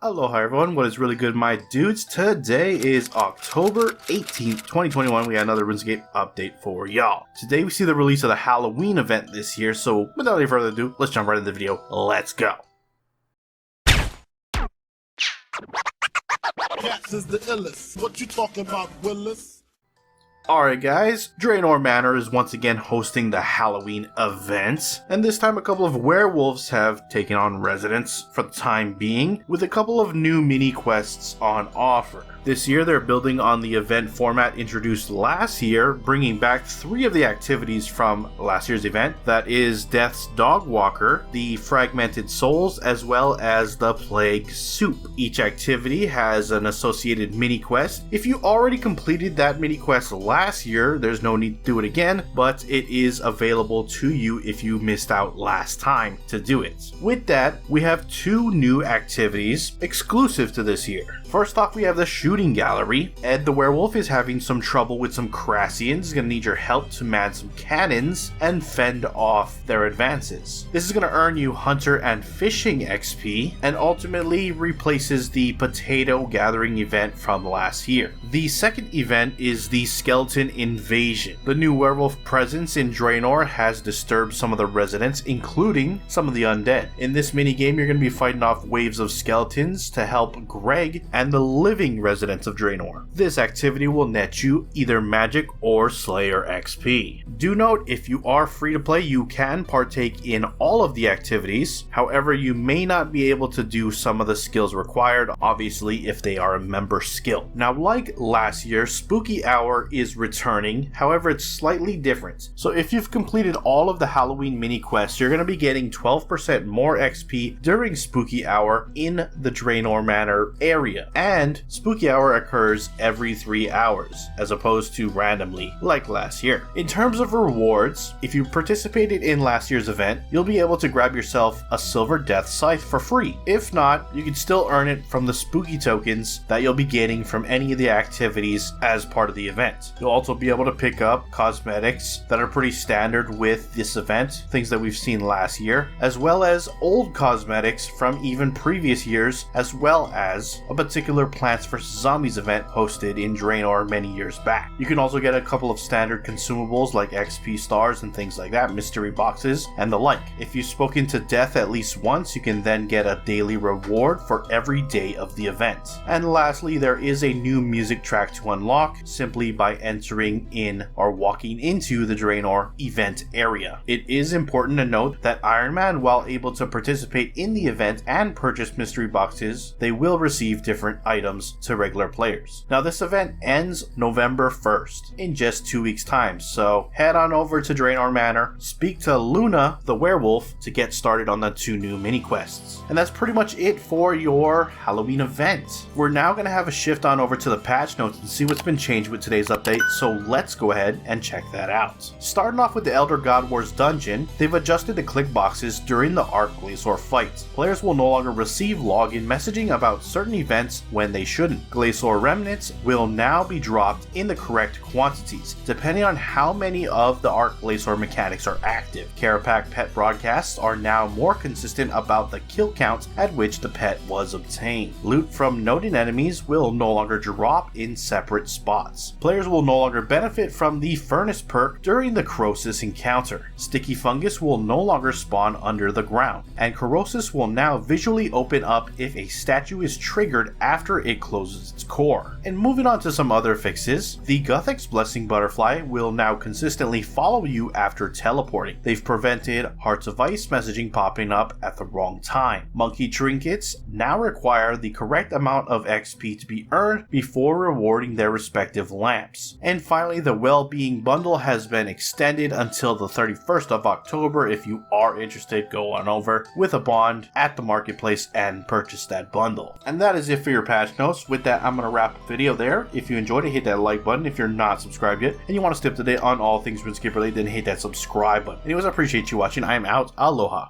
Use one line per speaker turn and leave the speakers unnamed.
Aloha everyone, what is really good my dudes? Today is October 18th, 2021. We got another RuneScape update for y'all. Today we see the release of the Halloween event this year, so without any further ado, let's jump right into the video. Let's go!
Cats is the illest. What you talking about, Willis?
Alright guys, Draynor Manor is once again hosting the Halloween event, and this time a couple of werewolves have taken on residence for the time being, with a couple of new mini quests on offer. This year they're building on the event format introduced last year, bringing back 3 of the activities from last year's event, that is Death's Dog Walker, the Fragmented Souls, as well as the Plague Soup. Each activity has an associated mini quest. If you already completed that mini quest last year, there's no need to do it again, but it is available to you if you missed out last time to do it. With that, we have 2 new activities exclusive to this year. First off, we have the Shooting Gallery. Ed the Werewolf is having some trouble with some Crassians. He's going to need your help to man some cannons and fend off their advances. This is going to earn you Hunter and Fishing XP, and ultimately replaces the Potato Gathering event from last year. The second event is the Skeleton Invasion. The new werewolf presence in Draynor has disturbed some of the residents, including some of the undead. In this minigame, you're going to be fighting off waves of skeletons to help Greg and the living residents of Draynor. This activity will net you either magic or Slayer XP. Do note, if you are free to play, you can partake in all of the activities. However, you may not be able to do some of the skills required, obviously if they are a member skill. Now, like last year, Spooky Hour is returning, however it's slightly different. So if you've completed all of the Halloween mini quests, you're going to be getting 12% more XP during Spooky Hour in the Draynor Manor area. And Spooky Hour occurs every 3 hours, as opposed to randomly, like last year. In terms of rewards, if you participated in last year's event, you'll be able to grab yourself a Silver Death Scythe for free. If not, you can still earn it from the spooky tokens that you'll be getting from any of the activities as part of the event. You'll also be able to pick up cosmetics that are pretty standard with this event, things that we've seen last year, as well as old cosmetics from even previous years, as well as a particular Plants vs. Zombies event hosted in Draynor many years back. You can also get a couple of standard consumables like XP stars and things like that, mystery boxes, and the like. If you've spoken to death at least once, you can then get a daily reward for every day of the event. And lastly, there is a new music track to unlock simply by entering in or walking into the Draynor event area. It is important to note that Iron Man, while able to participate in the event and purchase mystery boxes, they will receive different items to regular players. Now this event ends November 1st, in just 2 weeks time, so head on over to Draynor Manor, speak to Luna the werewolf to get started on the 2 new mini quests. And that's pretty much it for your Halloween event. We're now going to have a shift on over to the patch notes and see what's been changed with today's update, so let's go ahead and check that out. Starting off with the Elder God Wars dungeon, they've adjusted the click boxes during the Arc Glacier fight. Players will no longer receive login messaging about certain events when they shouldn't. Glacier remnants will now be dropped in the correct quantities, depending on how many of the Arc Glacier mechanics are active. Carapac pet broadcasts are now more consistent about the kill count at which the pet was obtained. Loot from noted enemies will no longer drop in separate spots. Players will no longer benefit from the Furnace perk during the Crosis encounter. Sticky fungus will no longer spawn under the ground, and Corrosis will now visually open up if a statue is triggered after it closes its core. And moving on to some other fixes, the Guthix Blessing Butterfly will now consistently follow you after teleporting. They've prevented Hearts of Ice messaging popping up at the wrong time. Monkey Trinkets now require the correct amount of XP to be earned before rewarding their respective lamps. And finally, the Wellbeing Bundle has been extended until the 31st of October. If you are interested, go on over with a bond at the marketplace and purchase that bundle. And that is it for your patch notes. With that, I'm going to wrap the video there. If you enjoyed it, hit that like button. If you're not subscribed yet and you want to stay up to date on all things RuneScape related, then hit that subscribe button. Anyways, I appreciate you watching. I am out. Aloha.